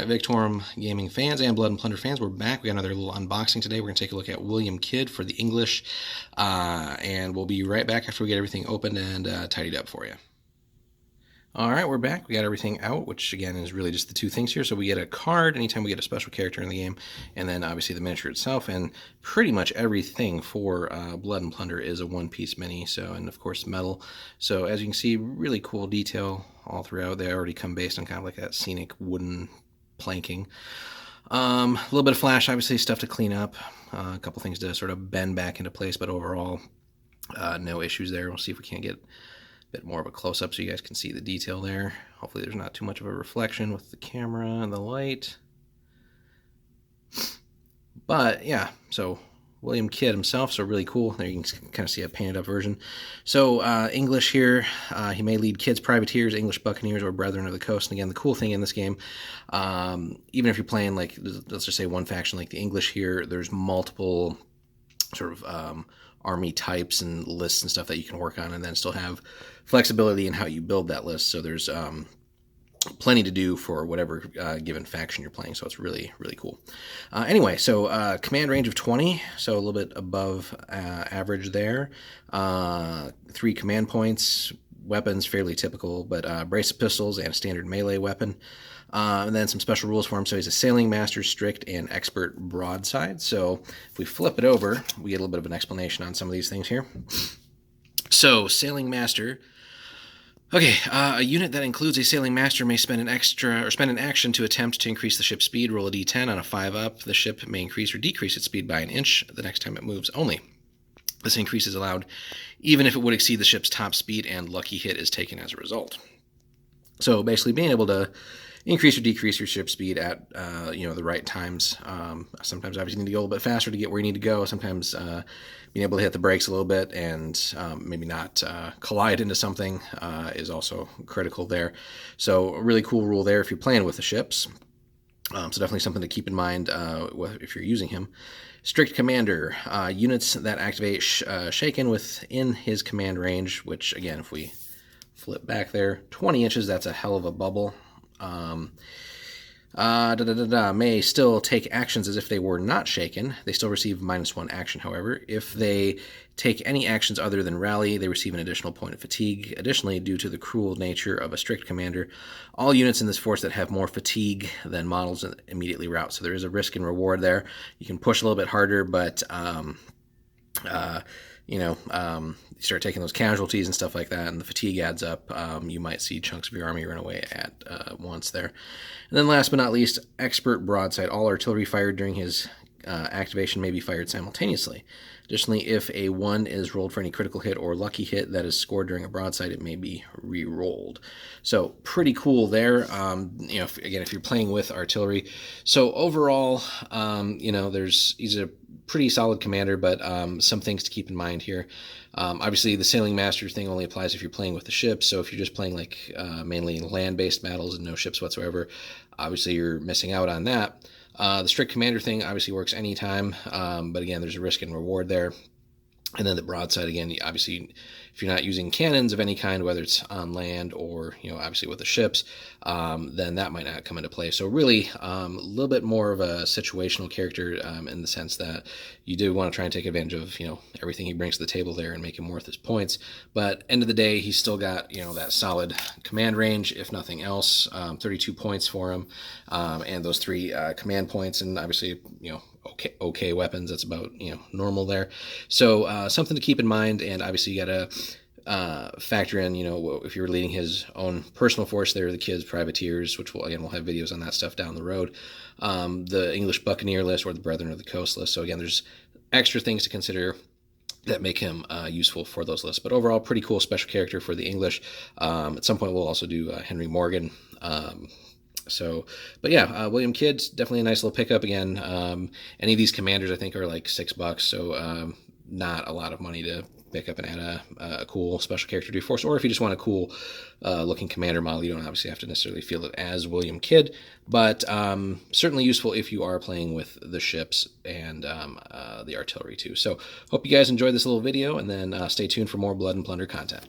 right, Victorum gaming fans and Blood and Plunder fans, we're back. We got another little unboxing today. We're going to take a look at William Kidd for the English, and we'll be right back after we get everything opened and tidied up for you. All right, we're back. We got everything out, which again is really just the two things here. So we get a card anytime we get a special character in the game, and then obviously the miniature itself, and pretty much everything for Blood and Plunder is a one-piece mini. So, and of course metal. So as you can see, really cool detail all throughout. They already come based on kind of like that scenic wooden planking. A little bit of flash, obviously stuff to clean up, a couple things to sort of bend back into place, but overall no issues there. We'll see if we can't get bit more of a close-up so you guys can see the detail there. Hopefully there's not too much of a reflection with the camera and the light. But yeah, so William Kidd himself, so really cool. There you can kind of see a painted up version. So English here, he may lead Kidd's privateers, English buccaneers, or brethren of the coast. And again, the cool thing in this game, even if you're playing like, let's just say one faction like the English here, there's multiple sort of army types and lists and stuff that you can work on, and then still have flexibility in how you build that list. So there's plenty to do for whatever given faction you're playing. So it's really, really cool. Anyway, so command range of 20, so a little bit above average there. 3 command points, weapons fairly typical, but brace of pistols and a standard melee weapon. And then some special rules for him. So he's a sailing master, strict, and expert broadside. So if we flip it over, we get a little bit of an explanation on some of these things here. So sailing master. Okay, a unit that includes a sailing master may spend an action to attempt to increase the ship's speed. Roll a d10 on a 5-up. The ship may increase or decrease its speed by an inch the next time it moves only. This increase is allowed even if it would exceed the ship's top speed, and lucky hit is taken as a result. So basically being able to increase or decrease your ship speed at the right times. Sometimes obviously you need to go a little bit faster to get where you need to go. Sometimes being able to hit the brakes a little bit and maybe not collide into something is also critical there. So a really cool rule there if you're playing with the ships. So definitely something to keep in mind if you're using him. Strict commander, units that activate shaken within his command range, which again, if we flip back there, 20 inches, that's a hell of a bubble. May still take actions as if they were not shaken. They still receive -1 action, however. If they take any actions other than rally, they receive an additional point of fatigue. Additionally, due to the cruel nature of a strict commander, all units in this force that have more fatigue than models immediately rout. So there is a risk and reward there. You can push a little bit harder, but you start taking those casualties and stuff like that, and the fatigue adds up. You might see chunks of your army run away at once there. And then last but not least, expert broadside. All artillery fired during his activation may be fired simultaneously. Additionally, if a 1 is rolled for any critical hit or lucky hit that is scored during a broadside, it may be re-rolled. So pretty cool there. If you're playing with artillery. So overall, he's a pretty solid commander, but some things to keep in mind here. Obviously, the sailing master thing only applies if you're playing with the ships. So if you're just playing like mainly land-based battles and no ships whatsoever, obviously you're missing out on that. The strict commander thing obviously works anytime, but again, there's a risk and reward there. And then the broadside, again, obviously, if you're not using cannons of any kind, whether it's on land or, obviously with the ships, then that might not come into play. So really, a little bit more of a situational character in the sense that you do want to try and take advantage of, everything he brings to the table there and make him worth his points. But end of the day, he's still got, that solid command range, if nothing else, 32 points for him, and those 3 command points, and obviously, okay weapons. That's about normal there. So something to keep in mind, and obviously you got to factor in if you're leading his own personal force there, the Kidd's privateers, which we'll have videos on that stuff down the road, the English buccaneer list or the brethren of the coast list. So again, there's extra things to consider that make him useful for those lists. But overall, pretty cool special character for the English. At some point we'll also do Henry Morgan. But yeah, William Kidd, definitely a nice little pickup. Again, any of these commanders I think are like $6, so not a lot of money to pick up and add a cool special character to your force. Or if you just want a cool looking commander model, you don't obviously have to necessarily field it as William Kidd, but certainly useful if you are playing with the ships and the artillery too. So hope you guys enjoyed this little video, and then stay tuned for more Blood and Plunder content.